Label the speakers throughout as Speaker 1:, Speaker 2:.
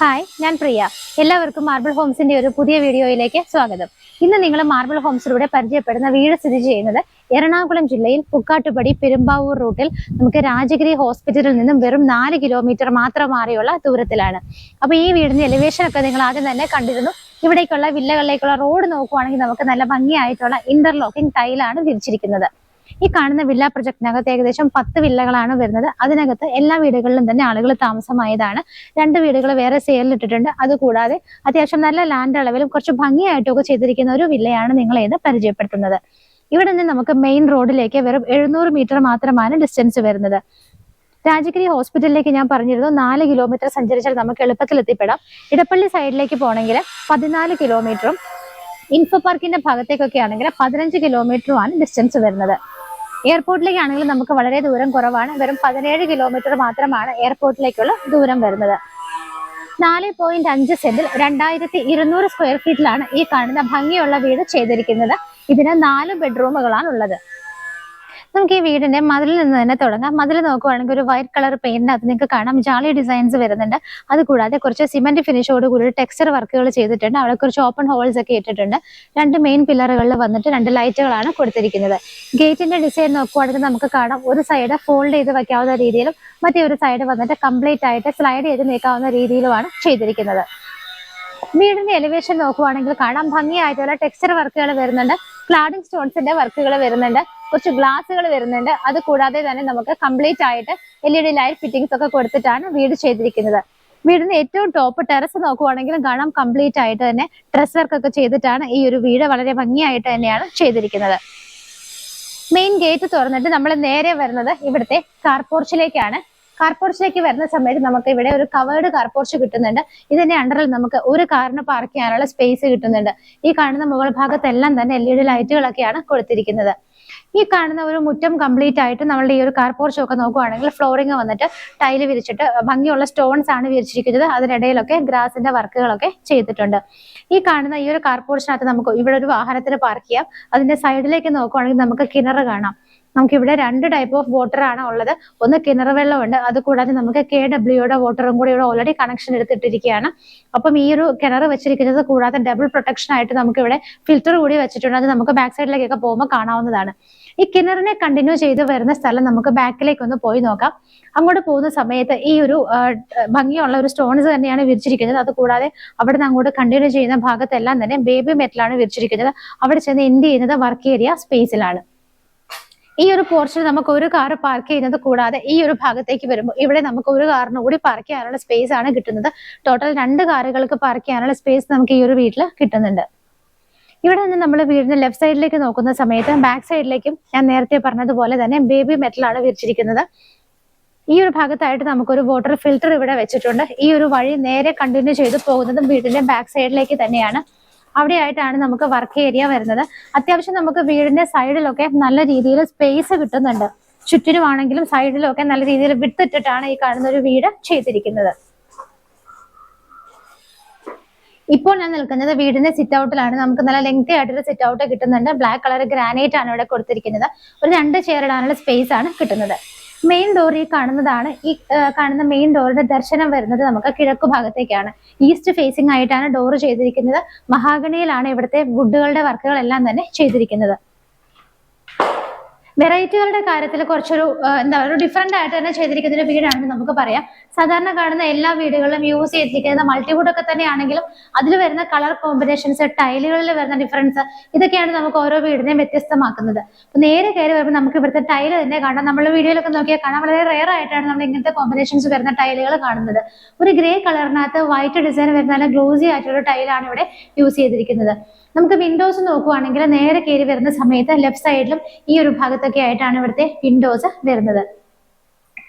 Speaker 1: Hi, ഞാൻ പ്രിയ. എല്ലാവർക്കും marble ഹോംസിന്റെ ഒരു പുതിയ വീഡിയോയിലേക്ക് സ്വാഗതം. ഇന്ന് നിങ്ങൾ മാർബിൾ ഹോംസിലൂടെ പരിചയപ്പെടുന്ന വീട് സ്ഥിതി ചെയ്യുന്നത് എറണാകുളം ജില്ലയിൽ പുക്കാട്ടുപടി പെരുമ്പാവൂർ റൂട്ടിൽ നമുക്ക് രാജഗിരി ഹോസ്പിറ്റലിൽ നിന്നും വെറും 4 കിലോമീറ്റർ മാത്രം മാറിയുള്ള ദൂരത്തിലാണ്. അപ്പൊ ഈ വീടിന്റെ എലിവേഷൻ ഒക്കെ നിങ്ങൾ ആദ്യം തന്നെ കണ്ടിരുന്നു. ഇവിടേക്കുള്ള വില്ലകളിലേക്കുള്ള റോഡ് നോക്കുവാണെങ്കിൽ നമുക്ക് നല്ല ഭംഗിയായിട്ടുള്ള ഇന്റർലോക്കിംഗ് ടൈലാണ് വിരിച്ചിരിക്കുന്നത്. ഈ കാണുന്ന വില്ല പ്രൊജക്ടിനകത്ത് ഏകദേശം 10 വില്ലകളാണ് വരുന്നത്. അതിനകത്ത് എല്ലാ വീടുകളിലും തന്നെ ആളുകൾ താമസമായതാണ്. 2 വീടുകൾ വേറെ സെയിലിൽ ഇട്ടിട്ടുണ്ട്. അതുകൂടാതെ അത്യാവശ്യം നല്ല ലാൻഡ് അളവിലും കുറച്ച് ഭംഗിയായിട്ടൊക്കെ ചെയ്തിരിക്കുന്ന ഒരു വില്ലയാണ് നിങ്ങളെ ഇന്ന് പരിചയപ്പെടുത്തുന്നത്. ഇവിടെ നിന്ന് നമുക്ക് മെയിൻ റോഡിലേക്ക് വെറും 700 മീറ്റർ മാത്രമാണ് ഡിസ്റ്റൻസ് വരുന്നത്. രാജഗിരി ഹോസ്പിറ്റലിലേക്ക് ഞാൻ പറഞ്ഞിരുന്നു 4 കിലോമീറ്റർ സഞ്ചരിച്ചാൽ നമുക്ക് എളുപ്പത്തിൽ എത്തിപ്പെടാം. ഇടപ്പള്ളി സൈഡിലേക്ക് പോകണമെങ്കിൽ 14 കിലോമീറ്ററും ഇൻഫോ പാർക്കിന്റെ ഭാഗത്തേക്കൊക്കെ ആണെങ്കിൽ 15 കിലോമീറ്ററുമാണ് ഡിസ്റ്റൻസ് വരുന്നത്. എയർപോർട്ടിലേക്ക് ആണെങ്കിൽ നമുക്ക് വളരെ ദൂരം കുറവാണ്. വെറും 17 കിലോമീറ്റർ മാത്രമാണ് എയർപോർട്ടിലേക്കുള്ള ദൂരം വരുന്നത്. 4.5 സെന്റിൽ 2200 സ്ക്വയർ ഫീറ്റിലാണ് ഈ കാണുന്ന ഭംഗിയുള്ള വീട് ചെയ്തിരിക്കുന്നത്. ഇതിന് 4 ബെഡ്റൂമുകളാണ് ഉള്ളത്. നമുക്ക് ഈ വീടിന്റെ മതിലിൽ നിന്ന് തന്നെ തുടങ്ങാം. മതിൽ നോക്കുവാണെങ്കിൽ ഒരു വൈറ്റ് കളർ പെയിന്റിനകത്ത് നിങ്ങൾക്ക് കാണാം ജാളി ഡിസൈൻസ് വരുന്നുണ്ട്. അതുകൂടാതെ കുറച്ച് സിമെന്റ് ഫിനിഷോട് കൂടി ടെക്സ്ചർ വർക്കുകൾ ചെയ്തിട്ടുണ്ട്. അവിടെ കുറച്ച് ഓപ്പൺ ഹോൾസ് ഒക്കെ ഇട്ടിട്ടുണ്ട്. 2 മെയിൻ പില്ലറുകളിൽ വന്നിട്ട് 2 ലൈറ്റുകളാണ് കൊടുത്തിരിക്കുന്നത്. ഗേറ്റിന്റെ ഡിസൈൻ നോക്കുവാണെങ്കിൽ നമുക്ക് കാണാം ഒരു സൈഡ് ഫോൾഡ് ചെയ്ത് വെക്കാവുന്ന രീതിയിലും മറ്റേ ഒരു സൈഡ് വന്നിട്ട് കംപ്ലീറ്റ് ആയിട്ട് സ്ലൈഡ് ചെയ്ത് നീക്കാവുന്ന രീതിയിലുമാണ് ചെയ്തിരിക്കുന്നത്. വീടിന്റെ എലിവേഷൻ നോക്കുവാണെങ്കിൽ കാണാം ഭംഗിയായിട്ടുള്ള ടെക്സ്ചർ വർക്കുകൾ വരുന്നുണ്ട്. ക്ലാഡിംഗ് സ്റ്റോൺസിന്റെ വർക്കുകൾ വരുന്നുണ്ട്. കുറച്ച് ഗ്ലാസുകൾ വരുന്നുണ്ട്. അത് കൂടാതെ തന്നെ നമുക്ക് കംപ്ലീറ്റ് ആയിട്ട് LED ലൈറ്റ് ഫിറ്റിംഗ്സ് ഒക്കെ കൊടുത്തിട്ടാണ് വീട് ചെയ്തിരിക്കുന്നത്. വീടിന്റെ ഏറ്റവും ടോപ്പ് ടെറസ് നോക്കുവാണെങ്കിലും കാണാം കംപ്ലീറ്റ് ആയിട്ട് തന്നെ ഡ്രസ് വർക്ക് ഒക്കെ ചെയ്തിട്ടാണ് ഈ ഒരു വീട് വളരെ ഭംഗിയായിട്ട് തന്നെയാണ് ചെയ്തിരിക്കുന്നത്. മെയിൻ ഗേറ്റ് തുറന്നിട്ട് നമ്മൾ നേരെ വരുന്നത് ഇവിടുത്തെ കാർപോർച്ചിലേക്കാണ്. കാർപോർച്ചിലേക്ക് വരുന്ന സമയത്ത് നമുക്ക് ഇവിടെ ഒരു കവേർഡ് കാർപോർച്ച് കിട്ടുന്നുണ്ട്. ഇതിന്റെ അണ്ടറിൽ നമുക്ക് ഒരു കാറിന് പാർക്ക് ചെയ്യാനുള്ള സ്പേസ് കിട്ടുന്നുണ്ട്. ഈ കാണുന്ന മുകൾ ഭാഗത്തെല്ലാം തന്നെ LED ലൈറ്റുകളൊക്കെയാണ് കൊടുത്തിരിക്കുന്നത്. ഈ കാണുന്ന ഒരു മുറ്റം കംപ്ലീറ്റ് ആയിട്ട് നമ്മളുടെ ഈ ഒരു കാർപോർച്ച് ഒക്കെ നോക്കുവാണെങ്കിൽ ഫ്ലോറിംഗ് വന്നിട്ട് ടൈല് വിരിച്ചിട്ട് ഭംഗിയുള്ള സ്റ്റോൺസ് ആണ് വിരിച്ചിരിക്കുന്നത്. അതിനിടയിലൊക്കെ ഗ്രാസിന്റെ വർക്കുകളൊക്കെ ചെയ്തിട്ടുണ്ട്. ഈ കാണുന്ന ഈ ഒരു കാർപോർച്ചിനകത്ത് നമുക്ക് ഇവിടെ ഒരു വാഹനത്തിന് പാർക്ക് ചെയ്യാം. അതിന്റെ സൈഡിലേക്ക് നോക്കുവാണെങ്കിൽ നമുക്ക് കിണർ കാണാം. നമുക്കിവിടെ 2 ടൈപ്പ് ഓഫ് വാട്ടർ ആണ് ഉള്ളത്. ഒന്ന് കിണർ വെള്ളമുണ്ട്. അതുകൂടാതെ നമുക്ക് KWയുടെ വാട്ടറും കൂടി ഇവിടെ ഓൾറെഡി കണക്ഷൻ എടുത്തിട്ടിരിക്കുകയാണ്. അപ്പം ഈ ഒരു കിണർ വെച്ചിരിക്കുന്നത് കൂടാതെ ഡബിൾ പ്രൊട്ടക്ഷൻ ആയിട്ട് നമുക്ക് ഇവിടെ ഫിൽറ്റർ കൂടി വെച്ചിട്ടുണ്ട്. അത് നമുക്ക് ബാക്ക് സൈഡിലേക്കൊക്കെ പോകുമ്പോൾ കാണാവുന്നതാണ്. ഈ കിണറിനെ കണ്ടിന്യൂ ചെയ്ത് വരുന്ന സ്ഥലം നമുക്ക് ബാക്കിലേക്ക് ഒന്ന് പോയി നോക്കാം. അങ്ങോട്ട് പോകുന്ന സമയത്ത് ഈ ഒരു ഭംഗിയുള്ള ഒരു സ്റ്റോൺസ് തന്നെയാണ് വിരിച്ചിരിക്കുന്നത്. അതുകൂടാതെ അവിടെ നിന്ന് അങ്ങോട്ട് കണ്ടിന്യൂ ചെയ്യുന്ന ഭാഗത്തെല്ലാം തന്നെ ബേബി മെറ്റലാണ് വിരിച്ചിരിക്കുന്നത്. അവിടെ ചെന്ന് എൻഡ് ചെയ്യുന്നത് വർക്ക് ഏരിയ സ്പേസിലാണ്. ഈ ഒരു പോർഷനിൽ നമുക്ക് ഒരു കാർ പാർക്ക് ചെയ്യുന്നത് കൂടാതെ ഈ ഒരു ഭാഗത്തേക്ക് വരുമ്പോൾ ഇവിടെ നമുക്ക് ഒരു കാറിന് കൂടി പാർക്ക് ചെയ്യാനുള്ള സ്പേസ് ആണ് കിട്ടുന്നത്. ടോട്ടൽ 2 കാറുകൾക്ക് പാർക്ക് ചെയ്യാനുള്ള സ്പേസ് നമുക്ക് ഈ ഒരു വീട്ടിൽ കിട്ടുന്നുണ്ട്. ഇവിടെ നിന്ന് നമ്മൾ വീടിന്റെ ലെഫ്റ്റ് സൈഡിലേക്ക് നോക്കുന്ന സമയത്ത് ബാക്ക് സൈഡിലേക്കും ഞാൻ നേരത്തെ പറഞ്ഞതുപോലെ തന്നെ ബേബി മെറ്റലാണ് വിരിച്ചിരിക്കുന്നത്. ഈ ഒരു ഭാഗത്തായിട്ട് നമുക്കൊരു വാട്ടർ ഫിൽറ്റർ ഇവിടെ വെച്ചിട്ടുണ്ട്. ഈ ഒരു വഴി നേരെ കണ്ടിന്യൂ ചെയ്ത് പോകുന്നതും വീടിന്റെ ബാക്ക് സൈഡിലേക്ക് തന്നെയാണ്. അവിടെ ആയിട്ടാണ് നമുക്ക് വർക്ക് ഏരിയ വരുന്നത്. അത്യാവശ്യം നമുക്ക് വീടിന്റെ സൈഡിലൊക്കെ നല്ല രീതിയിൽ സ്പേസ് കിട്ടുന്നുണ്ട്. ചുറ്റിനുമാണെങ്കിലും സൈഡിലൊക്കെ നല്ല രീതിയിൽ വിട്ടിട്ടിട്ടാണ് ഈ കാണുന്ന ഒരു വീട് ചെയ്തിരിക്കുന്നത്. ഇപ്പോൾ ഞാൻ നിൽക്കുന്നത് വീടിന്റെ സിറ്റ് ഔട്ടിലാണ്. നമുക്ക് നല്ല ലെങ്തി ആയിട്ടൊരു സിറ്റ് ഔട്ട് കിട്ടുന്നുണ്ട്. ബ്ലാക്ക് കളർ ഗ്രാനൈറ്റ് ആണ് ഇവിടെ കൊടുത്തിരിക്കുന്നത്. ഒരു 2 ചെയർ ഇടാനുള്ള സ്പേസ് ആണ് കിട്ടുന്നത്. മെയിൻ ഡോർ ഈ കാണുന്നതാണ്. ഈ കാണുന്ന മെയിൻ ഡോറിന്റെ ദർശനം വരുന്നത് നമുക്ക് കിഴക്കു ഭാഗത്തേക്കാണ്. ഈസ്റ്റ് ഫേസിംഗ് ആയിട്ടാണ് ഡോർ ചെയ്തിരിക്കുന്നത്. മഹാഗണിയിലാണ് ഇവിടുത്തെ വുഡുകളുടെ വർക്കുകളെല്ലാം തന്നെ ചെയ്തിരിക്കുന്നത്. വെറൈറ്റികളുടെ കാര്യത്തിൽ കുറച്ചൊരു ഒരു ഡിഫറെന്റ് ആയിട്ട് തന്നെ ചെയ്തിരിക്കുന്ന ഒരു വീടാണെന്ന് നമുക്ക് പറയാം. സാധാരണ കാണുന്ന എല്ലാ വീടുകളിലും യൂസ് ചെയ്തിരിക്കുന്നത് മൾട്ടിവുഡ് ഒക്കെ തന്നെയാണെങ്കിലും അതിൽ വരുന്ന കളർ കോമ്പിനേഷൻസ്, ടൈലുകളിൽ വരുന്ന ഡിഫറൻസ്, ഇതൊക്കെയാണ് നമുക്ക് ഓരോ വീടിനെയും വ്യത്യസ്തമാക്കുന്നത്. അപ്പൊ നേരെ കയറി വരുമ്പോൾ നമുക്ക് ഇവിടുത്തെ ടൈല് തന്നെ കാണാം. നമ്മൾ വീഡിയോയിലൊക്കെ നോക്കിയാൽ കാണാം വളരെ റെയർ ആയിട്ടാണ് നമ്മൾ ഇങ്ങനത്തെ കോമ്പിനേഷൻസ് വരുന്ന ടൈലുകൾ കാണുന്നത്. ഒരു ഗ്രേ കളറിനകത്ത് വൈറ്റ് ഡിസൈൻ വരുന്ന നല്ല ഗ്ലോസി ആയിട്ടുള്ള ടൈലാണ് ഇവിടെ യൂസ് ചെയ്തിരിക്കുന്നത്. നമുക്ക് വിൻഡോസ് നോക്കുവാണെങ്കിൽ നേരെ കയറി വരുന്ന സമയത്ത് ലെഫ്റ്റ് സൈഡിലും ഈ ഒരു ഭാഗത്തൊക്കെ ആയിട്ടാണ് ഇവിടുത്തെ വിൻഡോസ് വരുന്നത്.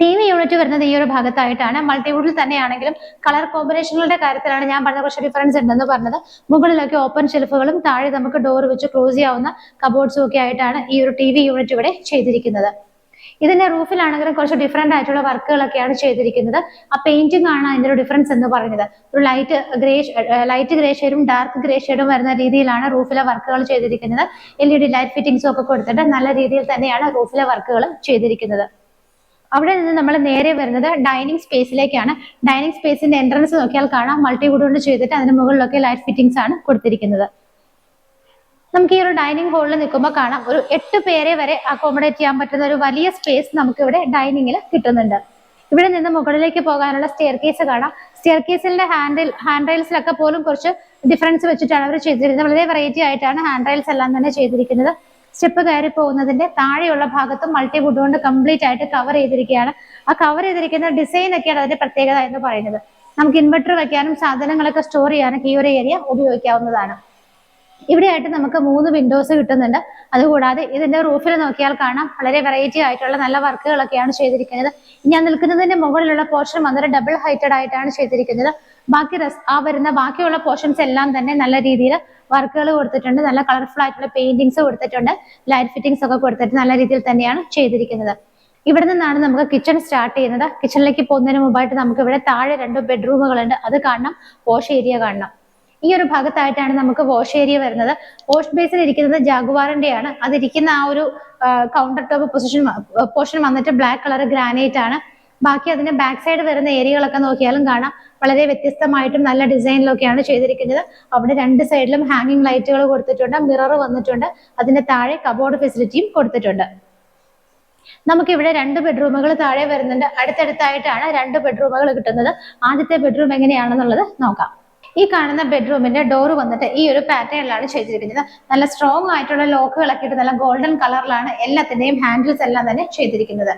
Speaker 1: TV യൂണിറ്റ് വരുന്നത് ഈ ഒരു ഭാഗത്തായിട്ടാണ്. മൾട്ടിവുഡിൽ തന്നെയാണെങ്കിലും കളർ കോമ്പിനേഷനുകളുടെ കാര്യത്തിലാണ് ഞാൻ പറഞ്ഞ കുറച്ച് ഡിഫറൻസ് ഉണ്ടെന്ന് പറഞ്ഞത്. മുകളിലൊക്കെ ഓപ്പൺ ഷെൽഫുകളും താഴെ നമുക്ക് ഡോർ വെച്ച് ക്ലോസ് ചെയ്യാവുന്ന കബോർഡ്സും ഒക്കെ ആയിട്ടാണ് ഈ ഒരു TV യൂണിറ്റ് ഇവിടെ ചെയ്തിരിക്കുന്നത്. ഇതിന്റെ റൂഫിലാണെങ്കിലും കുറച്ച് ഡിഫറെന്റ് ആയിട്ടുള്ള വർക്കുകളൊക്കെയാണ് ചെയ്തിരിക്കുന്നത്. ആ പെയിന്റിംഗ് ആണ് അതിന്റെ ഒരു ഡിഫറൻസ് എന്ന് പറയുന്നത്. ഒരു ലൈറ്റ് ഗ്രേ ഷെയ്ഡും ഡാർക്ക് ഗ്രേ ഷെയ്ഡും വരുന്ന രീതിയിലാണ് റൂഫിലെ വർക്കുകൾ ചെയ്തിരിക്കുന്നത്. LED ലൈറ്റ് ഫിറ്റിംഗ്സും ഒക്കെ കൊടുത്തിട്ട് നല്ല രീതിയിൽ തന്നെയാണ് റൂഫിലെ വർക്കുകൾ ചെയ്തിരിക്കുന്നത്. അവിടെ നിന്ന് നമ്മൾ നേരെ വരുന്നത് ഡൈനിങ് സ്പേസിലേക്കാണ്. ഡൈനിങ് സ്പേസിന്റെ എൻട്രൻസ് നോക്കിയാൽ കാണാം മൾട്ടിവുഡ് കൊണ്ട് ചെയ്തിട്ട് അതിന് മുകളിലൊക്കെ ലൈറ്റ് ഫിറ്റിംഗ്സ് ആണ് കൊടുത്തിരിക്കുന്നത്. നമുക്ക് ഈ ഒരു ഡൈനിങ് ഹാളിൽ നിൽക്കുമ്പോൾ കാണാം ഒരു 8 പേരെ വരെ അക്കോമഡേറ്റ് ചെയ്യാൻ പറ്റുന്ന ഒരു വലിയ സ്പേസ് നമുക്ക് ഇവിടെ ഡൈനിങ്ങിൽ കിട്ടുന്നുണ്ട്. ഇവിടെ നിന്ന് മുകളിലേക്ക് പോകാനുള്ള സ്റ്റെയർ കേസ് കാണാം. സ്റ്റെയർ കേസിന്റെ ഹാൻഡ് റെയിൽസിലൊക്കെ പോലും കുറച്ച് ഡിഫറൻസ് വെച്ചിട്ടാണ് അവർ ചെയ്തിരിക്കുന്നത്. വളരെ വെറൈറ്റി ആയിട്ടാണ് ഹാൻഡ് റെയിൽസ് എല്ലാം തന്നെ ചെയ്തിരിക്കുന്നത്. സ്റ്റെപ്പ് കയറി പോകുന്നതിന്റെ താഴെയുള്ള ഭാഗത്തും മൾട്ടിവുഡ് കൊണ്ട് കംപ്ലീറ്റ് ആയിട്ട് കവർ ചെയ്തിരിക്കുകയാണ്. ആ കവർ ചെയ്തിരിക്കുന്ന ഡിസൈൻ ഒക്കെയാണ് അതിന്റെ പ്രത്യേകത എന്ന് പറയുന്നത്. നമുക്ക് ഇൻവെർട്ടർ വെക്കാനും സാധനങ്ങളൊക്കെ സ്റ്റോർ ചെയ്യാനൊക്കെ ഈ ഒരു ഏരിയ ഉപയോഗിക്കാവുന്നതാണ്. ഇവിടെയായിട്ട് നമുക്ക് 3 വിൻഡോസ് കിട്ടുന്നുണ്ട്. അതുകൂടാതെ ഇതിന്റെ റൂഫിൽ നോക്കിയാൽ കാണാം വളരെ വെറൈറ്റി ആയിട്ടുള്ള നല്ല വർക്കുകളൊക്കെയാണ് ചെയ്തിരിക്കുന്നത്. ഞാൻ നിൽക്കുന്നതിന്റെ മുകളിലുള്ള പോർഷൻ വന്നിട്ട് ഡബിൾ ഹൈറ്റഡ് ആയിട്ടാണ് ചെയ്തിരിക്കുന്നത്. ബാക്കിയുള്ള പോർഷൻസ് എല്ലാം തന്നെ നല്ല രീതിയിൽ വർക്കുകൾ കൊടുത്തിട്ടുണ്ട്. നല്ല കളർഫുൾ ആയിട്ടുള്ള പെയിന്റിങ്സ് കൊടുത്തിട്ടുണ്ട്. ലൈറ്റ് ഫിറ്റിംഗ്സ് ഒക്കെ കൊടുത്തിട്ട് നല്ല രീതിയിൽ തന്നെയാണ് ചെയ്തിരിക്കുന്നത്. ഇവിടെ നിന്നാണ് നമുക്ക് കിച്ചൺ സ്റ്റാർട്ട് ചെയ്യുന്നത്. കിച്ചണിലേക്ക് പോകുന്നതിന് മുമ്പായിട്ട് നമുക്ക് ഇവിടെ താഴെ 2 ബെഡ്റൂമുകളുണ്ട്. അത് കാണണം. വാഷ് ഏരിയ കാണണം. ഈ ഒരു ഭാഗത്തായിട്ടാണ് നമുക്ക് വാഷ് ഏരിയ വരുന്നത്. വാഷ് ബേസിൽ ഇരിക്കുന്നത് ജാഗ്വാറിന്റെയാണ്. അതിരിക്കുന്ന ആ ഒരു കൗണ്ടർ ടോപ്പ് പോർഷൻ വന്നിട്ട് ബ്ലാക്ക് കളർ ഗ്രാനൈറ്റ് ആണ്. ബാക്കി അതിന്റെ ബാക്ക് സൈഡ് വരുന്ന ഏരിയകളൊക്കെ നോക്കിയാലും കാണാം വളരെ വ്യത്യസ്തമായിട്ടും നല്ല ഡിസൈനിലൊക്കെയാണ് ചെയ്തിരിക്കുന്നത്. അവിടെ 2 സൈഡിലും ഹാങ്ങിങ് ലൈറ്റുകൾ കൊടുത്തിട്ടുണ്ട്. മിറർ വന്നിട്ടുണ്ട്. അതിന്റെ താഴെ കബോർഡ് ഫെസിലിറ്റിയും കൊടുത്തിട്ടുണ്ട്. നമുക്ക് ഇവിടെ 2 ബെഡ്റൂമുകൾ താഴെ വരുന്നുണ്ട്. അടുത്തടുത്തായിട്ടാണ് 2 ബെഡ്റൂമുകൾ കിട്ടുന്നത്. ആദ്യത്തെ ബെഡ്റൂം എങ്ങനെയാണെന്നുള്ളത് നോക്കാം. ഈ കാണുന്ന ബെഡ്റൂമിന്റെ ഡോർ വന്നിട്ട് ഈ ഒരു പാറ്റേണിലാണ് ചെയ്തിരിക്കുന്നത്. നല്ല സ്ട്രോങ് ആയിട്ടുള്ള ലോക്കുകളൊക്കെ ഇട്ട് നല്ല ഗോൾഡൻ കളറിലാണ് എല്ലാത്തിന്റെയും ഹാൻഡിൽസ് എല്ലാം തന്നെ ചെയ്തിരിക്കുന്നത്.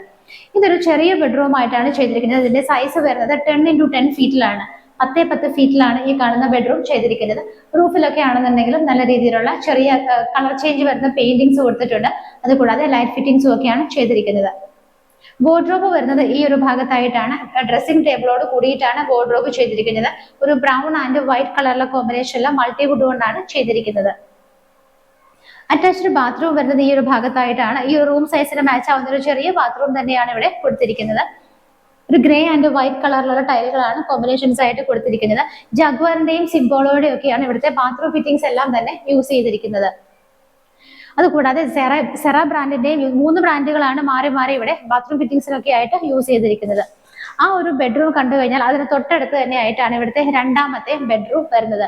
Speaker 1: ഇതൊരു ചെറിയ ബെഡ്റൂം ആയിട്ടാണ് ചെയ്തിരിക്കുന്നത്. ഇതിന്റെ സൈസ് വരുന്നത് 10x10 ഫീറ്റിലാണ്. 10x10 ഫീറ്റിലാണ് ഈ കാണുന്ന ബെഡ്റൂം ചെയ്തിരിക്കുന്നത്. റൂഫിലൊക്കെ ആണെന്നുണ്ടെങ്കിലും നല്ല രീതിയിലുള്ള ചെറിയ കളർ ചേഞ്ച് വരുന്ന പെയിന്റിങ്സ് കൊടുത്തിട്ടുണ്ട്. അതുകൂടാതെ ലൈറ്റ് ഫിറ്റിംഗ്സും ഒക്കെയാണ് ചെയ്തിരിക്കുന്നത്. വാർഡ്രോബ് വരുന്നത് ഈ ഒരു ഭാഗത്തായിട്ടാണ്. ഡ്രസ്സിംഗ് ടേബിളോട് കൂടിയിട്ടാണ് വാർഡ്രോബ് ചെയ്തിരിക്കുന്നത്. ഒരു ബ്രൗൺ ആൻഡ് വൈറ്റ് കളറിലെ കോമ്പിനേഷനിലെ മൾട്ടിവുഡ് കൊണ്ടാണ് ചെയ്തിരിക്കുന്നത്. അറ്റാച്ച്ഡ് ബാത്റൂം വരുന്നത് ഈ ഒരു ഭാഗത്തായിട്ടാണ്. ഈ റൂം സൈസിന് മാച്ച് ആവുന്ന ഒരു ചെറിയ ബാത്റൂം തന്നെയാണ് ഇവിടെ കൊടുത്തിരിക്കുന്നത്. ഒരു ഗ്രേ ആൻഡ് വൈറ്റ് കളറിലുള്ള ടൈലുകളാണ് കോമ്പിനേഷൻസ് ആയിട്ട് കൊടുത്തിരിക്കുന്നത്. ജഗ്വാറിന്റെയും സിംബോളോയുടെയും ഒക്കെയാണ് ഇവിടുത്തെ ബാത്റൂം ഫിറ്റിംഗ്സ് എല്ലാം തന്നെ യൂസ് ചെയ്തിരിക്കുന്നത്. അതുകൂടാതെ സെറ ബ്രാൻഡിന്റെയും 3 ബ്രാൻഡുകളാണ് മാറി മാറി ഇവിടെ ബാത്റൂം ഫിറ്റിംഗ്സിനൊക്കെ ആയിട്ട് യൂസ് ചെയ്തിരിക്കുന്നത്. ആ ഒരു ബെഡ്റൂം കണ്ടു കഴിഞ്ഞാൽ അതിന് തൊട്ടടുത്ത് തന്നെ ആയിട്ടാണ് ഇവിടുത്തെ 2ാമത്തെ ബെഡ്റൂം വരുന്നത്.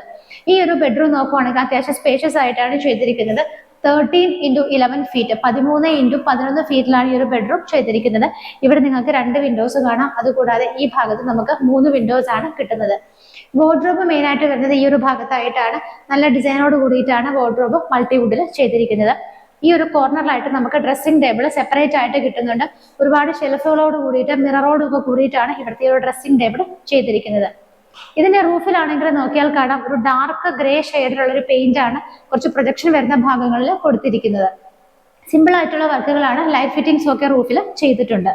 Speaker 1: ഈ ഒരു ബെഡ്റൂം നോക്കുവാണെങ്കിൽ അത്യാവശ്യം സ്പേഷ്യസ് ആയിട്ടാണ് ചെയ്തിരിക്കുന്നത്. 13x11 ഫീറ്റ് 13x11 ഫീറ്റിലാണ് ഈ ഒരു ബെഡ്റൂം ചെയ്തിരിക്കുന്നത്. ഇവിടെ നിങ്ങൾക്ക് 2 വിൻഡോസ് കാണാം. അതുകൂടാതെ ഈ ഭാഗത്ത് നമുക്ക് 3 വിൻഡോസ് ആണ് കിട്ടുന്നത്. വാർഡ്രോബ് മെയിൻ ആയിട്ട് വരുന്നത് ഈ ഒരു ഭാഗത്തായിട്ടാണ്. നല്ല ഡിസൈനോട് കൂടിയിട്ടാണ് വാർഡ്രോബ് മൾട്ടിവുഡിൽ ചെയ്തിരിക്കുന്നത്. ഈ ഒരു കോർണറിലായിട്ട് നമുക്ക് ഡ്രസ്സിംഗ് ടേബിൾ സെപ്പറേറ്റ് ആയിട്ട് കിട്ടുന്നുണ്ട്. ഒരുപാട് ഷെൽഫുകളോട് കൂടിയിട്ട് മിററോടൊക്കെ കൂടിയിട്ടാണ് ഇവിടുത്തെ ഒരു ഡ്രസ്സിംഗ് ടേബിൾ ചെയ്തിരിക്കുന്നത്. ഇതിന്റെ റൂഫിലാണെങ്കിൽ നോക്കിയാൽ കാണാം ഒരു ഡാർക്ക് ഗ്രേ ഷെയ്ഡിലുള്ള ഒരു പെയിന്റ് ആണ് കുറച്ച് പ്രൊജക്ഷൻ വരുന്ന ഭാഗങ്ങളിൽ കൊടുത്തിരിക്കുന്നത്. സിമ്പിൾ ആയിട്ടുള്ള വർക്കുകളാണ്. ലൈറ്റ് ഫിറ്റിംഗ്സും ഒക്കെ റൂഫിൽ ചെയ്തിട്ടുണ്ട്.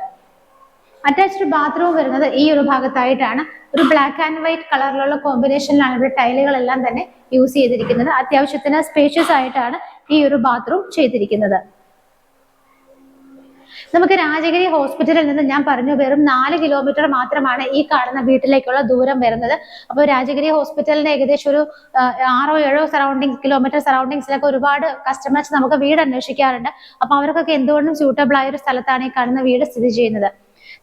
Speaker 1: അറ്റാച്ച്ഡ് ബാത്റൂം വരുന്നത് ഈ ഒരു ഭാഗത്തായിട്ടാണ്. ഒരു ബ്ലാക്ക് ആൻഡ് വൈറ്റ് കളറിലുള്ള കോമ്പിനേഷനിലാണ് ഇവിടെ ടൈലുകളെല്ലാം തന്നെ യൂസ് ചെയ്തിരിക്കുന്നത്. അത്യാവശ്യത്തിന് സ്പേഷ്യസ് ആയിട്ടാണ് ഈ ഒരു ബാത്റൂം ചെയ്തിരിക്കുന്നത്. നമുക്ക് രാജഗിരി ഹോസ്പിറ്റലിൽ നിന്ന് ഞാൻ പറഞ്ഞു വെറും 4 കിലോമീറ്റർ മാത്രമാണ് ഈ കാണുന്ന വീട്ടിലേക്കുള്ള ദൂരം വരുന്നത്. അപ്പോൾ രാജഗിരി ഹോസ്പിറ്റലിന്റെ ഏകദേശം ഒരു 6-7 കിലോമീറ്റർ സറൗണ്ടിങ്സിലൊക്കെ ഒരുപാട് കസ്റ്റമേഴ്സ് നമുക്ക് വീട് അന്വേഷിക്കാറുണ്ട്. അപ്പൊ അവർക്കൊക്കെ എന്തുകൊണ്ടും സ്യൂട്ടബിൾ ആയ ഒരു സ്ഥലത്താണ് ഈ കാണുന്ന വീട് സ്ഥിതി ചെയ്യുന്നത്.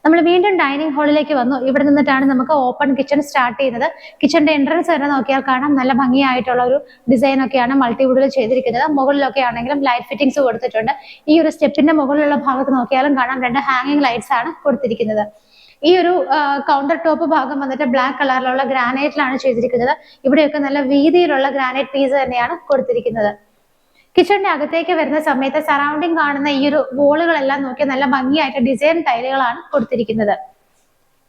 Speaker 1: നമ്മൾ വീണ്ടും ഡൈനിങ് ഹാളിലേക്ക് വന്നു. ഇവിടെ നിന്നിട്ടാണ് നമുക്ക് ഓപ്പൺ കിച്ചൺ സ്റ്റാർട്ട് ചെയ്യുന്നത്. കിച്ചന്റെ എൻട്രൻസ് തന്നെ നോക്കിയാൽ കാണാം നല്ല ഭംഗിയായിട്ടുള്ള ഒരു ഡിസൈൻ ഒക്കെയാണ് മൾട്ടിവുഡിൽ ചെയ്തിരിക്കുന്നത്. മുകളിലൊക്കെ ആണെങ്കിലും ലൈറ്റ് ഫിറ്റിംഗ്സ് കൊടുത്തിട്ടുണ്ട്. ഈ ഒരു സ്റ്റെപ്പിന്റെ മുകളിലുള്ള ഭാഗത്ത് നോക്കിയാലും കാണാം 2 ഹാങ്ങിങ് ലൈറ്റ്സ് ആണ് കൊടുത്തിരിക്കുന്നത്. ഈ ഒരു കൗണ്ടർ ടോപ്പ് ഭാഗം വന്നിട്ട് ബ്ലാക്ക് കളറിലുള്ള ഗ്രാനൈറ്റിലാണ് ചെയ്തിരിക്കുന്നത്. ഇവിടെയൊക്കെ നല്ല വീതിയിലുള്ള ഗ്രാനൈറ്റ് പീസ് തന്നെയാണ് കൊടുത്തിരിക്കുന്നത്. കിച്ചണിന്റെ അകത്തേക്ക് വരുന്ന സമയത്ത് സറൗണ്ടിങ് കാണുന്ന ഈ ഒരു വോളുകളെല്ലാം നോക്കിയാൽ നല്ല ഭംഗിയായിട്ട് ഡിസൈൻ ടൈലുകളാണ് കൊടുത്തിരിക്കുന്നത്.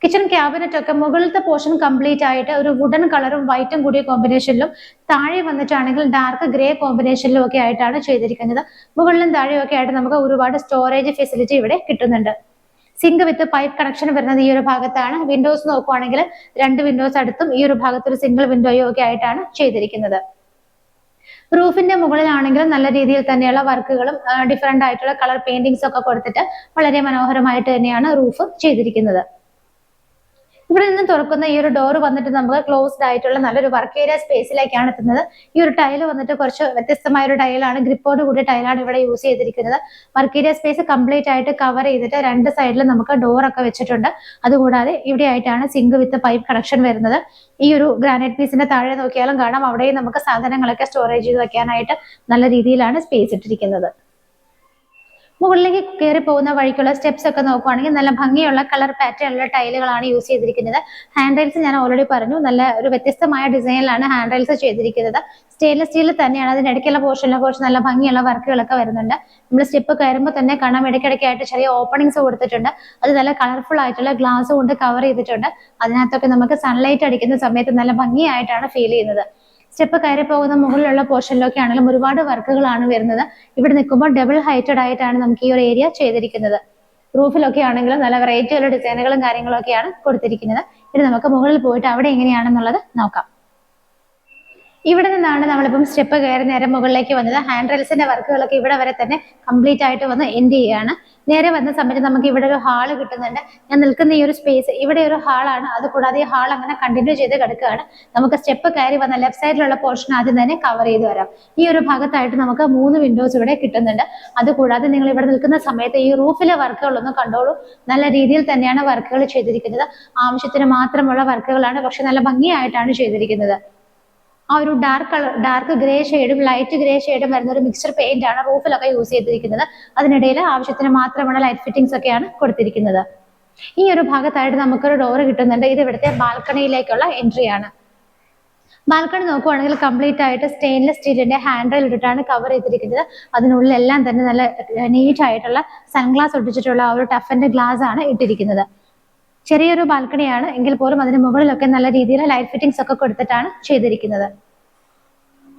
Speaker 1: കിച്ചൺ ക്യാബിനറ്റ് ഒക്കെ മുകളിലത്തെ പോർഷൻ കംപ്ലീറ്റ് ആയിട്ട് ഒരു വുഡൻ കളറും വൈറ്റും കൂടിയ കോമ്പിനേഷനിലും താഴെ വന്നിട്ടാണെങ്കിൽ ഡാർക്ക് ഗ്രേ കോമ്പിനേഷനിലും ഒക്കെ ആയിട്ടാണ് ചെയ്തിരിക്കുന്നത്. മുകളിലും താഴെയും ഒക്കെ ആയിട്ട് നമുക്ക് ഒരുപാട് സ്റ്റോറേജ് ഫെസിലിറ്റി ഇവിടെ കിട്ടുന്നുണ്ട്. സിങ്ക് വിത്ത് പൈപ്പ് കണക്ഷൻ വരുന്നത് ഈ ഒരു ഭാഗത്താണ്. വിൻഡോസ് നോക്കുവാണെങ്കിൽ 2 വിൻഡോസ് അടുത്തും ഈ ഒരു ഭാഗത്ത് ഒരു സിംഗിൾ വിൻഡോയോ ഒക്കെ ആയിട്ടാണ് ചെയ്തിരിക്കുന്നത്. റൂഫിന്റെ മുകളിലാണെങ്കിലും നല്ല രീതിയിൽ തന്നെയുള്ള വർക്കുകളും ഡിഫറെന്റ് ആയിട്ടുള്ള കളർ പെയിന്റിങ്സ് ഒക്കെ കൊടുത്തിട്ട് വളരെ മനോഹരമായിട്ട് തന്നെയാണ് റൂഫ് ചെയ്തിരിക്കുന്നത്. ഇവിടെ നിന്ന് തുറക്കുന്ന ഈ ഒരു ഡോർ വന്നിട്ട് നമുക്ക് ക്ലോസ്ഡ് ആയിട്ടുള്ള നല്ലൊരു വർക്ക് ഏരിയ സ്പേസിലേക്കാണ് എത്തുന്നത്. ഈ ഒരു ടൈല് വന്നിട്ട് കുറച്ച് വ്യത്യസ്തമായ ഒരു ടൈലാണ്, ഗ്രിപ്പോട് കൂടിയ ടൈലാണ് ഇവിടെ യൂസ് ചെയ്തിരിക്കുന്നത്. വർക്ക് ഏരിയ സ്പേസ് കംപ്ലീറ്റ് ആയിട്ട് കവർ ചെയ്തിട്ട് 2 സൈഡിലും നമുക്ക് ഡോർ ഒക്കെ വെച്ചിട്ടുണ്ട്. അതുകൂടാതെ ഇവിടെ ആയിട്ടാണ് സിങ്ക് വിത്ത് പൈപ്പ് കണക്ഷൻ വരുന്നത്. ഈ ഒരു ഗ്രാനൈറ്റ് പീസിന്റെ താഴെ നോക്കിയാലും കാണാം, അവിടെയും നമുക്ക് സാധനങ്ങളൊക്കെ സ്റ്റോറേജ് ചെയ്ത് വെക്കാനായിട്ട് നല്ല രീതിയിലാണ് സ്പേസ് ഇട്ടിരിക്കുന്നത്. മുകളിലേക്ക് കയറി പോകുന്ന വഴിക്കുള്ള സ്റ്റെപ്സ് ഒക്കെ നോക്കുവാണെങ്കിൽ നല്ല ഭംഗിയുള്ള കളർ പാറ്റേണുള്ള ടൈലുകളാണ് യൂസ് ചെയ്തിരിക്കുന്നത്. ഹാൻഡ് റൈൽസ് ഞാൻ ഓൾറെഡി പറഞ്ഞു, നല്ല ഒരു വ്യത്യസ്തമായ ഡിസൈനിലാണ് ഹാൻഡ് റൈൽസ് ചെയ്തിരിക്കുന്നത്. സ്റ്റെയിൻലെസ് സ്റ്റീൽ തന്നെയാണ്. അതിന്റെ ഇടയ്ക്കുള്ള പോർഷനിലെ കുറച്ച് നല്ല ഭംഗിയുള്ള വർക്കുകളൊക്കെ വരുന്നുണ്ട്. നമ്മൾ സ്റ്റെപ്പ് കയറുമ്പോൾ തന്നെ കാണാം, ഇടയ്ക്കിടയ്ക്കായിട്ട് ചെറിയ ഓപ്പണിങ്സ് കൊടുത്തിട്ടുണ്ട്. അത് നല്ല കളർഫുൾ ആയിട്ടുള്ള ഗ്ലാസ് കൊണ്ട് കവർ ചെയ്തിട്ടുണ്ട്. അതിനകത്തൊക്കെ നമുക്ക് സൺലൈറ്റ് അടിക്കുന്ന സമയത്ത് നല്ല ഭംഗിയായിട്ടാണ് ഫീൽ ചെയ്യുന്നത്. സ്റ്റെപ്പ് കയറി പോകുന്ന മുകളിലുള്ള പോർഷനിലൊക്കെ ആണെങ്കിലും ഒരുപാട് വർക്കുകളാണ് വരുന്നത്. ഇവിടെ നിൽക്കുമ്പോൾ ഡബിൾ ഹൈറ്റഡ് ആയിട്ടാണ് നമുക്ക് ഈ ഒരു ഏരിയ ചെയ്തിരിക്കുന്നത്. റൂഫിലൊക്കെ ആണെങ്കിലും നല്ല വെറൈറ്റിയുള്ള ഡിസൈനുകളും കാര്യങ്ങളും ഒക്കെയാണ് കൊടുത്തിരിക്കുന്നത്. ഇനി നമുക്ക് മുകളിൽ പോയിട്ട് അവിടെ എങ്ങനെയാണെന്നുള്ളത് നോക്കാം. ഇവിടെ നിന്നാണ് നമ്മളിപ്പം സ്റ്റെപ്പ് കയറി നേരെ മുകളിലേക്ക് വന്നത്. ഹാൻഡ് റെയിൽസിന്റെ വർക്കുകളൊക്കെ ഇവിടെ വരെ തന്നെ കംപ്ലീറ്റ് ആയിട്ട് വന്ന് എൻഡ് ചെയ്യുകയാണ്. നേരെ വന്ന സമയത്ത് നമുക്ക് ഇവിടെ ഒരു ഹാള് കിട്ടുന്നുണ്ട്. ഞാൻ നിൽക്കുന്ന ഈ ഒരു സ്പേസ് ഇവിടെ ഒരു ഹാളാണ്. അതുകൂടാതെ ഈ ഹാൾ അങ്ങനെ കണ്ടിന്യൂ ചെയ്ത് കിടക്കുകയാണ്. നമുക്ക് സ്റ്റെപ്പ് കയറി വന്ന ലെഫ്റ്റ് സൈഡിലുള്ള പോർഷൻ ആദ്യം തന്നെ കവർ ചെയ്ത് വരാം. ഈ ഒരു ഭാഗത്തായിട്ട് നമുക്ക് 3 വിൻഡോസ് ഇവിടെ കിട്ടുന്നുണ്ട്. അതുകൂടാതെ നിങ്ങൾ ഇവിടെ നിൽക്കുന്ന സമയത്ത് ഈ റൂഫിലെ വർക്കുകളൊന്നും കണ്ടോളൂ. നല്ല രീതിയിൽ തന്നെയാണ് വർക്കുകൾ ചെയ്തിരിക്കുന്നത്. ആവശ്യത്തിന് മാത്രമുള്ള വർക്കുകളാണ്, പക്ഷെ നല്ല ഭംഗിയായിട്ടാണ് ചെയ്തിരിക്കുന്നത്. ആ ഒരു ഡാർക്ക് ഗ്രേ ഷെയ്ഡും ലൈറ്റ് ഗ്രേ ഷെയ്ഡും വരുന്ന ഒരു മിക്സ്ചർ പെയിന്റ് ആണ് റൂഫിലൊക്കെ യൂസ് ചെയ്തിരിക്കുന്നത്. അതിനിടയിൽ ആവശ്യത്തിന് മാത്രമുള്ള ലൈറ്റ് ഫിറ്റിംഗ്സ് ഒക്കെയാണ് കൊടുത്തിരിക്കുന്നത്. ഈ ഒരു ഭാഗത്തായിട്ട് നമുക്കൊരു ഡോർ കിട്ടുന്നുണ്ട്. ഇത് ഇവിടുത്തെ ബാൽക്കണിയിലേക്കുള്ള എൻട്രി ആണ്. ബാൽക്കണി നോക്കുവാണെങ്കിൽ കംപ്ലീറ്റ് ആയിട്ട് സ്റ്റെയിൻലെസ് സ്റ്റീലിന്റെ ഹാൻഡ് റെയിൽ ഇട്ടിട്ടാണ് കവർ ചെയ്തിരിക്കുന്നത്. അതിനുള്ളിലെല്ലാം തന്നെ നല്ല നീറ്റ് ആയിട്ടുള്ള സൺഗ്ലാസ് ഒട്ടിച്ചിട്ടുള്ള ആ ഒരു ടഫന്റെ ഗ്ലാസ് ആണ് ഇട്ടിരിക്കുന്നത്. ചെറിയൊരു ബാൽക്കണിയാണ് എങ്കിൽ പോലും അതിന് മുകളിലൊക്കെ നല്ല രീതിയിൽ ലൈറ്റ് ഫിറ്റിംഗ്സ് ഒക്കെ കൊടുത്തിട്ടാണ് ചെയ്തിരിക്കുന്നത്.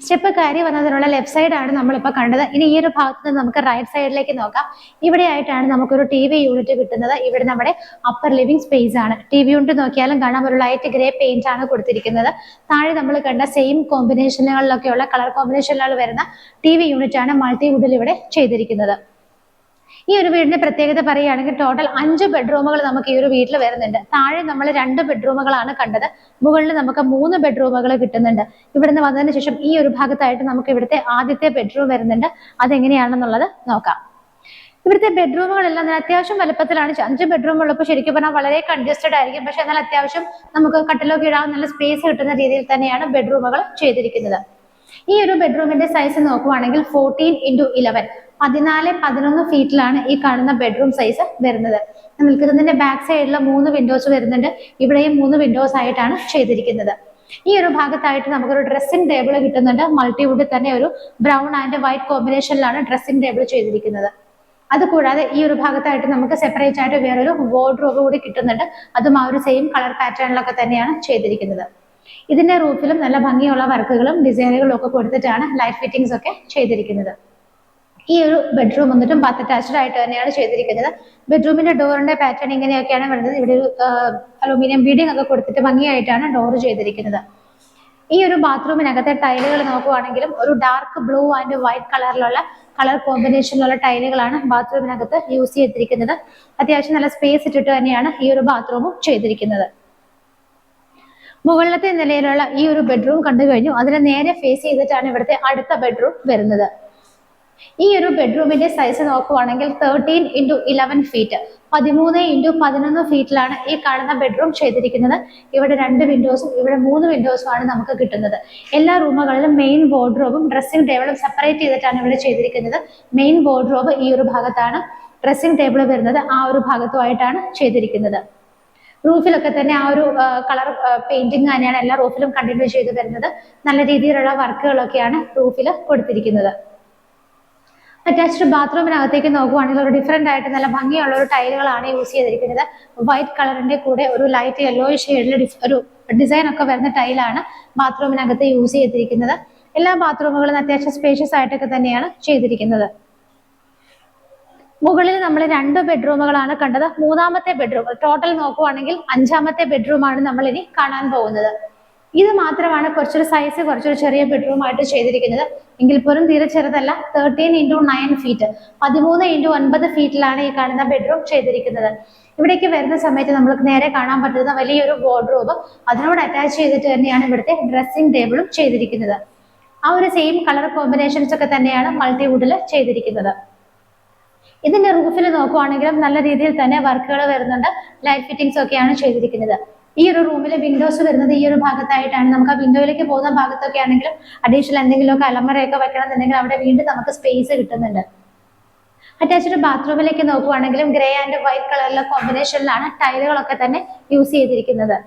Speaker 1: സ്റ്റെപ്പ് കയറി വന്നതിനുള്ള ലെഫ്റ്റ് സൈഡ് ആണ് നമ്മളിപ്പോൾ കണ്ടത്. ഇനി ഈ ഒരു ഭാഗത്ത് നിന്ന് നമുക്ക് റൈറ്റ് സൈഡിലേക്ക് നോക്കാം. ഇവിടെ ആയിട്ടാണ് നമുക്കൊരു TV യൂണിറ്റ് കിട്ടുന്നത്. ഇവിടെ നമ്മുടെ അപ്പർ ലിവിംഗ് സ്പേസ് ആണ്. TV യൂണിറ്റ് നോക്കിയാലും കാണാം, ഒരു ലൈറ്റ് ഗ്രേ പെയിന്റ് ആണ് കൊടുത്തിരിക്കുന്നത്. താഴെ നമ്മൾ കണ്ട സെയിം കോമ്പിനേഷനുകളിലൊക്കെയുള്ള കളർ കോമ്പിനേഷനുകൾ വരുന്ന TV യൂണിറ്റ് ആണ് മൾട്ടിവുഡിൽ ഇവിടെ ചെയ്തിരിക്കുന്നത്. ഈ ഒരു വീടിന്റെ പ്രത്യേകത പറയുകയാണെങ്കിൽ ടോട്ടൽ 5 ബെഡ്റൂമുകൾ നമുക്ക് ഈ ഒരു വീട്ടിൽ വരുന്നുണ്ട്. താഴെ നമ്മൾ 2 ബെഡ്റൂമുകളാണ് കണ്ടത്. മുകളിൽ നമുക്ക് 3 ബെഡ്റൂമുകൾ കിട്ടുന്നുണ്ട്. ഇവിടുന്ന് വന്നതിന് ശേഷം ഈ ഒരു ഭാഗത്തായിട്ട് നമുക്ക് ഇവിടുത്തെ ആദ്യത്തെ ബെഡ്റൂം വരുന്നുണ്ട്. അതെങ്ങനെയാണെന്നുള്ളത് നോക്കാം. ഇവിടുത്തെ ബെഡ്റൂമുകളെല്ലാം അത്യാവശ്യം വലുപ്പത്തിലാണ്. 5 ബെഡ്റൂം ഉള്ളപ്പോൾ ശരിക്കും പറഞ്ഞാൽ വളരെ കൺജസ്റ്റഡ് ആയിരിക്കും. പക്ഷെ എന്നാൽ അത്യാവശ്യം നമുക്ക് കട്ടിലൊക്കെ ഇടാൻ നല്ല സ്പേസ് കിട്ടുന്ന രീതിയിൽ തന്നെയാണ് ബെഡ്റൂമുകൾ ചെയ്തിരിക്കുന്നത്. ഈ ഒരു ബെഡ്റൂമിന്റെ സൈസ് നോക്കുവാണെങ്കിൽ 14x11 14-11 ഫീറ്റിലാണ് ഈ കാണുന്ന ബെഡ്റൂം സൈസ് വരുന്നത്. നിൽക്കുന്നതിന്റെ ബാക്ക് സൈഡിൽ 3 വിൻഡോസ് വരുന്നുണ്ട്. ഇവിടെയും 3 വിൻഡോസ് ആയിട്ടാണ് ചെയ്തിരിക്കുന്നത്. ഈ ഒരു ഭാഗത്തായിട്ട് നമുക്കൊരു ഡ്രസ്സിംഗ് ടേബിൾ കിട്ടുന്നുണ്ട്. മൾട്ടിവുഡിൽ തന്നെ ഒരു ബ്രൗൺ ആൻഡ് വൈറ്റ് കോമ്പിനേഷനിലാണ് ഡ്രസ്സിംഗ് ടേബിൾ ചെയ്തിരിക്കുന്നത്. അതുകൂടാതെ ഈ ഒരു ഭാഗത്തായിട്ട് നമുക്ക് സെപ്പറേറ്റ് ആയിട്ട് വേറൊരു വാർഡ്രോബ് കൂടി കിട്ടുന്നുണ്ട്. അതും ആ ഒരു സെയിം കളർ പാറ്റേണിലൊക്കെ തന്നെയാണ് ചെയ്തിരിക്കുന്നത്. ഇതിന്റെ റൂഫിലും നല്ല ഭംഗിയുള്ള വർക്കുകളും ഡിസൈനുകളും ഒക്കെ കൊടുത്തിട്ടാണ് ലൈറ്റ് ഫിറ്റിംഗ്സ് ഒക്കെ ചെയ്തിരിക്കുന്നത്. ഈ ഒരു ബെഡ്റൂം വന്നിട്ടും ബാത്ത് അറ്റാച്ച്ഡ് ആയിട്ട് തന്നെയാണ് ചെയ്തിരിക്കുന്നത്. ബെഡ്റൂമിന്റെ ഡോറിന്റെ പാറ്റേൺ ഇങ്ങനെയൊക്കെയാണ് വരുന്നത്. ഇവിടെ ഒരു അലൂമിനിയം ബീഡിംഗ് ഒക്കെ കൊടുത്തിട്ട് ഭംഗിയായിട്ടാണ് ഡോർ ചെയ്തിരിക്കുന്നത്. ഈ ഒരു ബാത്റൂമിനകത്തെ ടൈലുകൾ നോക്കുവാണെങ്കിലും ഒരു ഡാർക്ക് ബ്ലൂ ആൻഡ് വൈറ്റ് കളറിലുള്ള കളർ കോമ്പിനേഷനിലുള്ള ടൈലുകളാണ് ബാത്റൂമിനകത്ത് യൂസ് ചെയ്തിരിക്കുന്നത്. അത്യാവശ്യം നല്ല സ്പേസ് ഇട്ടിട്ട് തന്നെയാണ് ഈ ഒരു ബാത്റൂമും ചെയ്തിരിക്കുന്നത്. മുകളിലത്തെ നിലയിലുള്ള ഈ ഒരു ബെഡ്റൂം കണ്ടു കഴിഞ്ഞു. അതിനെ നേരെ ഫേസ് ചെയ്തിട്ടാണ് ഇവിടുത്തെ അടുത്ത ബെഡ്റൂം വരുന്നത്. ഈ ഒരു ബെഡ്റൂമിന്റെ സൈസ് നോക്കുവാണെങ്കിൽ 13x11 ഫീറ്റ് 13x11 ഫീറ്റിലാണ് ഈ കാണുന്ന ബെഡ്റൂം ചെയ്തിരിക്കുന്നത്. ഇവിടെ 2 വിൻഡോസും ഇവിടെ 3 വിൻഡോസും ആണ് നമുക്ക് കിട്ടുന്നത്. എല്ലാ റൂമുകളിലും മെയിൻ വാർഡ്രോബും ഡ്രസ്സിംഗ് ടേബിളും സെപ്പറേറ്റ് ചെയ്തിട്ടാണ് ഇവിടെ ചെയ്തിരിക്കുന്നത്. മെയിൻ വാർഡ്രോബ് ഈ ഒരു ഭാഗത്താണ്, ഡ്രസ്സിംഗ് ടേബിൾ വരുന്നത് ആ ഒരു ഭാഗത്തുമായിട്ടാണ് ചെയ്തിരിക്കുന്നത്. റൂഫിലൊക്കെ തന്നെ ആ ഒരു കളർ പെയിന്റിങ് തന്നെയാണ് എല്ലാ റൂഫിലും കണ്ടിന്യൂ ചെയ്ത് വരുന്നത്. നല്ല രീതിയിലുള്ള വർക്കുകളൊക്കെയാണ് റൂഫിൽ കൊടുത്തിരിക്കുന്നത്. അറ്റാച്ച്ഡ് ബാത്റൂമിനകത്തേക്ക് നോക്കുവാണെങ്കിൽ ഒരു ഡിഫറെന്റ് ആയിട്ട് നല്ല ഭംഗിയുള്ള ഒരു ടൈലുകളാണ് യൂസ് ചെയ്തിരിക്കുന്നത്. വൈറ്റ് കളറിന്റെ കൂടെ ഒരു ലൈറ്റ് യെല്ലോ ഷെയ്ഡിൽ ഒരു ഡിസൈൻ ഒക്കെ വരുന്ന ടൈലാണ് ബാത്റൂമിനകത്ത് യൂസ് ചെയ്തിരിക്കുന്നത്. എല്ലാ ബാത്റൂമുകളും അത്യാവശ്യം സ്പേഷ്യസ് ആയിട്ടൊക്കെ തന്നെയാണ് ചെയ്തിരിക്കുന്നത്. മുകളിൽ നമ്മൾ 2 ബെഡ്റൂമുകളാണ് കണ്ടത്. മൂന്നാമത്തെ ബെഡ്റൂം ടോട്ടൽ നോക്കുവാണെങ്കിൽ 5ാമത്തെ ബെഡ്റൂമാണ് നമ്മൾ ഇനി കാണാൻ പോകുന്നത്. ഇത് മാത്രമാണ് കുറച്ചൊരു ചെറിയ ബെഡ്റൂം ആയിട്ട് ചെയ്തിരിക്കുന്നത്. എങ്കിൽ പോലും തീരെ ചെറുതല്ല. 13x9 ഫീറ്റ് 13x9 ഫീറ്റിലാണ് ഈ കാണുന്ന ബെഡ്റൂം ചെയ്തിരിക്കുന്നത്. ഇവിടേക്ക് വരുന്ന സമയത്ത് നമ്മൾക്ക് നേരെ കാണാൻ പറ്റുന്ന വലിയൊരു വാർഡ്രോബ്, അതിനോട് അറ്റാച്ച് ചെയ്തിട്ട് തന്നെയാണ് ഇവിടുത്തെ ഡ്രസ്സിംഗ് ടേബിളും ചെയ്തിരിക്കുന്നത്. ആ ഒരു സെയിം കളർ കോമ്പിനേഷൻസ് ഒക്കെ തന്നെയാണ് മൾട്ടിവുഡിൽ ചെയ്തിരിക്കുന്നത്. ഇതിന്റെ റൂഫിൽ നോക്കുവാണെങ്കിലും നല്ല രീതിയിൽ തന്നെ വർക്കുകൾ വരുന്നുണ്ട്. ലൈറ്റ് ഫിറ്റിംഗ്സ് ഒക്കെയാണ് ചെയ്തിരിക്കുന്നത്. ഈ ഒരു റൂമിലെ വിൻഡോസ് വരുന്നത് ഈ ഒരു ഭാഗത്തായിട്ടാണ്. നമുക്ക് ആ വിൻഡോയിലേക്ക് പോകുന്ന ഭാഗത്തൊക്കെ ആണെങ്കിലും അഡീഷണൽ എന്തെങ്കിലുമൊക്കെ അലമറയൊക്കെ വെക്കണമെന്നുണ്ടെങ്കിൽ അവിടെ വീണ്ടും നമുക്ക് സ്പേസ് കിട്ടുന്നുണ്ട്. അറ്റാച്ച്ഡ് ബാത്റൂമിലേക്ക് നോക്കുവാണെങ്കിലും ഗ്രേ ആൻഡ് വൈറ്റ് കളറിലെ കോമ്പിനേഷനിലാണ് ടൈലുകളൊക്കെ തന്നെ യൂസ് ചെയ്തിരിക്കുന്നത്.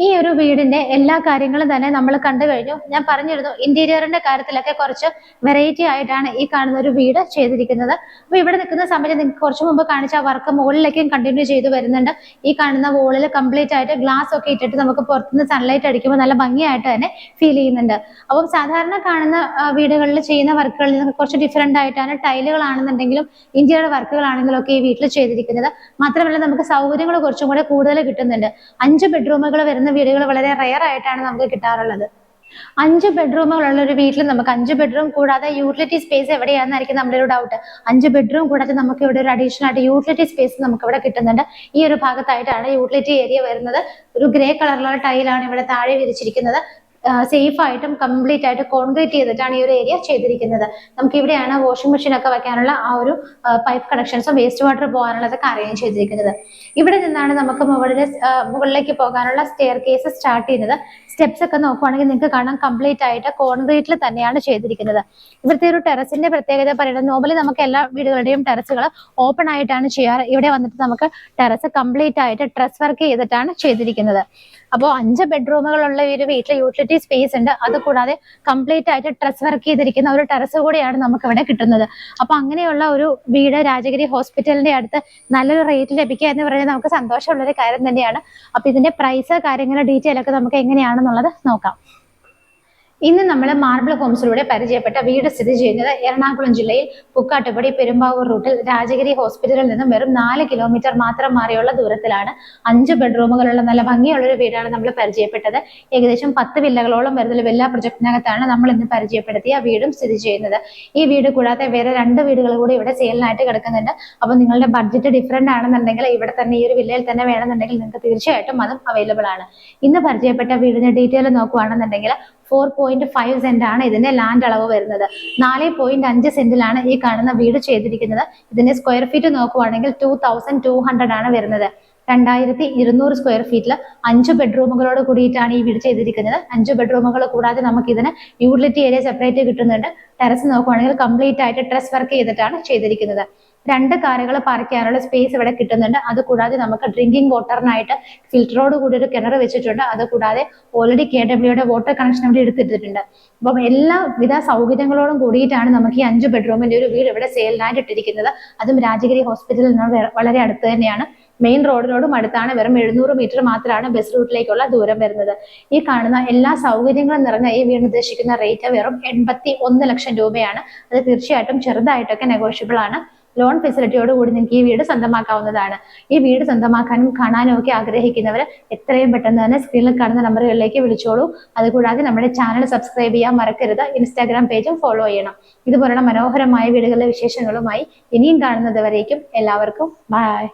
Speaker 1: ഈ ഒരു വീടിന്റെ എല്ലാ കാര്യങ്ങളും തന്നെ നമ്മൾ കണ്ടു കഴിഞ്ഞു. ഞാൻ പറഞ്ഞിരുന്നു ഇന്റീരിയറിന്റെ കാര്യത്തിലൊക്കെ കുറച്ച് വെറൈറ്റി ആയിട്ടാണ് ഈ കാണുന്ന ഒരു വീട് ചെയ്തിരിക്കുന്നത്. അപ്പൊ ഇവിടെ നിൽക്കുന്ന സമയത്ത് നിങ്ങൾക്ക് കുറച്ചു മുമ്പ് കാണിച്ച വർക്ക് മുകളിലേക്കും കണ്ടിന്യൂ ചെയ്തു വരുന്നുണ്ട്. ഈ കാണുന്ന വോളിൽ കംപ്ലീറ്റ് ആയിട്ട് ഗ്ലാസ് ഒക്കെ ഇട്ടിട്ട് നമുക്ക് പുറത്തുനിന്ന് സൺലൈറ്റ് അടിക്കുമ്പോൾ നല്ല ഭംഗിയായിട്ട് തന്നെ ഫീൽ ചെയ്യുന്നുണ്ട്. അപ്പം സാധാരണ കാണുന്ന വീടുകളിൽ ചെയ്യുന്ന വർക്കുകളിൽ നിന്ന് കുറച്ച് ഡിഫറെന്റ് ആയിട്ടാണ് ടൈലുകളാണെന്നുണ്ടെങ്കിലും ഇന്റീരിയർ വർക്കുകളാണെങ്കിലും ഒക്കെ ഈ വീട്ടിൽ ചെയ്തിരിക്കുന്നത്. മാത്രമല്ല നമുക്ക് സൗകര്യങ്ങൾ കുറച്ചും കൂടെ കൂടുതൽ കിട്ടുന്നുണ്ട്. 5 ബെഡ്റൂമുകൾ വരുന്ന വീടുകൾ വളരെ റെയർ ആയിട്ടാണ് നമുക്ക് കിട്ടാറുള്ളത്. 5 ബെഡ്റൂമുകളുള്ള ഒരു വീട്ടിൽ നമുക്ക് 5 ബെഡ്റൂം കൂടാതെ യൂട്ടിലിറ്റി സ്പേസ് എവിടെയാണെന്നായിരിക്കും നമ്മുടെ ഒരു ഡൗട്ട്. 5 ബെഡ്റൂം കൂടാതെ നമുക്ക് ഇവിടെ ഒരു അഡീഷണൽ ആയിട്ട് യൂട്ടിലിറ്റി സ്പേസ് നമുക്ക് ഇവിടെ കിട്ടുന്നുണ്ട്. ഈ ഒരു ഭാഗത്തായിട്ടാണ് യൂട്ടിലിറ്റി ഏരിയ വരുന്നത്. ഒരു ഗ്രേ കളറിലുള്ള ടൈലാണ് ഇവിടെ താഴെ വിരിച്ചിരിക്കുന്നത്. സേഫ് ആയിട്ടും കംപ്ലീറ്റ് ആയിട്ട് കോൺക്രീറ്റ് ചെയ്തിട്ടാണ് ഈ ഒരു ഏരിയ ചെയ്തിരിക്കുന്നത്. നമുക്ക് ഇവിടെയാണ് വാഷിംഗ് മെഷീൻ ഒക്കെ വെക്കാനുള്ള ആ ഒരു പൈപ്പ് കണക്ഷൻസും വേസ്റ്റ് വാട്ടർ പോകാനുള്ളതൊക്കെ അറേഞ്ച് ചെയ്തിരിക്കുന്നത്. ഇവിടെ നിന്നാണ് നമുക്ക് മുകളിലേക്ക് പോകാനുള്ള സ്റ്റെയർ കേസ് സ്റ്റാർട്ട് ചെയ്യുന്നത്. സ്റ്റെപ്സ് ഒക്കെ നോക്കുവാണെങ്കിൽ നിങ്ങൾക്ക് കാണാം കംപ്ലീറ്റ് ആയിട്ട് കോൺക്രീറ്റിൽ തന്നെയാണ് ചെയ്തിരിക്കുന്നത്. ഇവിടുത്തെ ഒരു ടെറസിന്റെ പ്രത്യേകത പറയുന്നത് നോർമലി നമുക്ക് എല്ലാ വീടുകളുടെയും ടെറസുകൾ ഓപ്പൺ ആയിട്ടാണ് ചെയ്യാറ്. ഇവിടെ വന്നിട്ട് നമുക്ക് ടെറസ് കംപ്ലീറ്റ് ആയിട്ട് ട്രസ് വർക്ക് ചെയ്തിട്ടാണ് ചെയ്തിരിക്കുന്നത്. അപ്പോൾ 5 ബെഡ്റൂമുകളുള്ള ഈ ഒരു വീട്ടിൽ യൂട്ടിലിറ്റി സ്പേസ് ഉണ്ട്. അതുകൂടാതെ കംപ്ലീറ്റ് ആയിട്ട് ട്രസ് വർക്ക് ചെയ്തിരിക്കുന്ന ഒരു ടെറസ് കൂടിയാണ് നമുക്ക് ഇവിടെ കിട്ടുന്നത്. അപ്പൊ അങ്ങനെയുള്ള ഒരു വീട് രാജഗിരി ഹോസ്പിറ്റലിന്റെ അടുത്ത് നല്ലൊരു റേറ്റ് ലഭിക്കുക എന്ന് പറയുന്നത് നമുക്ക് സന്തോഷമുള്ള ഒരു കാര്യം തന്നെയാണ്. അപ്പൊ ഇതിന്റെ പ്രൈസ് കാര്യങ്ങൾ ഡീറ്റെയിൽ ഒക്കെ നമുക്ക് എങ്ങനെയാണെന്നുള്ളത് നോക്കാം. ഇന്ന് നമ്മൾ മാർബിൾ ഹോംസിലൂടെ പരിചയപ്പെട്ട വീട് സ്ഥിതി ചെയ്യുന്നത് എറണാകുളം ജില്ലയിൽ പുക്കാട്ടുപടി പെരുമ്പാവൂർ റൂട്ടിൽ രാജഗിരി ഹോസ്പിറ്റലിൽ നിന്നും വെറും 4 കിലോമീറ്റർ മാത്രം മാറിയുള്ള ദൂരത്തിലാണ്. 5 ബെഡ്റൂമുകളുള്ള നല്ല ഭംഗിയുള്ള ഒരു വീടാണ് നമ്മൾ പരിചയപ്പെട്ടത്. ഏകദേശം 10 വില്ലകളോളം വരുന്ന വില്ല പ്രൊജക്ടിനകത്താണ് നമ്മൾ ഇന്ന് പരിചയപ്പെടുത്തിയ വീടും സ്ഥിതി ചെയ്യുന്നത്. ഈ വീട് കൂടാതെ വേറെ 2 വീടുകൾ കൂടി ഇവിടെ സെയിലിനായിട്ട് കിടക്കുന്നുണ്ട്. അപ്പോൾ നിങ്ങളുടെ ബഡ്ജറ്റ് ഡിഫറെന്റ് ആണെന്നുണ്ടെങ്കിൽ ഇവിടെ തന്നെ ഈ ഒരു വില്ലയിൽ തന്നെ വേണമെന്നുണ്ടെങ്കിൽ നിങ്ങൾക്ക് തീർച്ചയായിട്ടും അതും അവൈലബിൾ ആണ്. ഇന്ന് പരിചയപ്പെട്ട വീടിന്റെ ഡീറ്റെയിൽ നോക്കുകയാണെന്നുണ്ടെങ്കിൽ 4.5 സെന്റ് ആണ് ഇതിന്റെ ലാൻഡ് അളവ് വരുന്നത്. 4.5 സെന്റിലാണ് ഈ കാണുന്ന വീട് ചെയ്തിരിക്കുന്നത്. ഇതിന്റെ സ്ക്വയർ ഫീറ്റ് നോക്കുവാണെങ്കിൽ 2200 ആണ് വരുന്നത്. 2200 സ്ക്വയർ ഫീറ്റിൽ 5 ബെഡ്റൂമുകളോട് കൂടിയിട്ടാണ് ഈ വീട് ചെയ്തിരിക്കുന്നത്. 5 ബെഡ്റൂമുകൾ കൂടാതെ നമുക്ക് ഇതിന് യൂട്ടിലിറ്റി ഏരിയ സെപ്പറേറ്റ് കിട്ടുന്നുണ്ട്. ടെറസ് നോക്കുവാണെങ്കിൽ കംപ്ലീറ്റ് ആയിട്ട് ട്രസ് വർക്ക് ചെയ്തിട്ടാണ് ചെയ്തിരിക്കുന്നത്. 2 കാറുകൾ പാർക്ക് ചെയ്യാനുള്ള സ്പേസ് ഇവിടെ കിട്ടുന്നുണ്ട്. അതുകൂടാതെ നമുക്ക് ഡ്രിങ്കിങ് വാട്ടറിനായിട്ട് ഫിൽറ്ററോട് കൂടി ഒരു കിണർ വെച്ചിട്ടുണ്ട്. അതുകൂടാതെ ഓൾറെഡി KWയുടെ വാട്ടർ കണക്ഷൻ ഇവിടെ എടുത്തിട്ടുണ്ട്. അപ്പം എല്ലാവിധ സൗകര്യങ്ങളോടും കൂടിയിട്ടാണ് നമുക്ക് ഈ 5 ബെഡ്റൂമിന്റെ ഒരു വീട് ഇവിടെ സെയിലിനായിട്ട് ഇട്ടിരിക്കുന്നത്. അതും രാജഗിരി ഹോസ്പിറ്റലിൽ നിന്ന് വളരെ അടുത്ത് തന്നെയാണ്. മെയിൻ റോഡിനോടും അടുത്താണ്. വെറും 700 മീറ്റർ മാത്രമാണ് ബസ് റൂട്ടിലേക്കുള്ള ദൂരം വരുന്നത്. ഈ കാണുന്ന എല്ലാ സൗകര്യങ്ങളും നിറഞ്ഞ ഈ വീട് ഉദ്ദേശിക്കുന്ന റേറ്റ് വെറും 81 ലക്ഷം രൂപയാണ്. അത് തീർച്ചയായിട്ടും ചെറുതായിട്ടൊക്കെ നെഗോഷ്യബിൾ ആണ്. ലോൺ ഫെസിലിറ്റിയോട് കൂടി നിങ്ങൾക്ക് ഈ വീട് സ്വന്തമാക്കാവുന്നതാണ്. ഈ വീട് സ്വന്തമാക്കാനും കാണാനും ഒക്കെ ആഗ്രഹിക്കുന്നവർ എത്രയും പെട്ടെന്ന് തന്നെ സ്ക്രീനിൽ കാണുന്ന നമ്പറുകളിലേക്ക് വിളിച്ചോളൂ. അതുകൂടാതെ നമ്മുടെ ചാനൽ സബ്സ്ക്രൈബ് ചെയ്യാൻ മറക്കരുത്. ഇൻസ്റ്റാഗ്രാം പേജും ഫോളോ ചെയ്യണം. ഇതുപോലുള്ള മനോഹരമായ വീടുകളിലെ വിശേഷങ്ങളുമായി ഇനിയും കാണുന്നത് വരേക്കും എല്ലാവർക്കും ബൈ.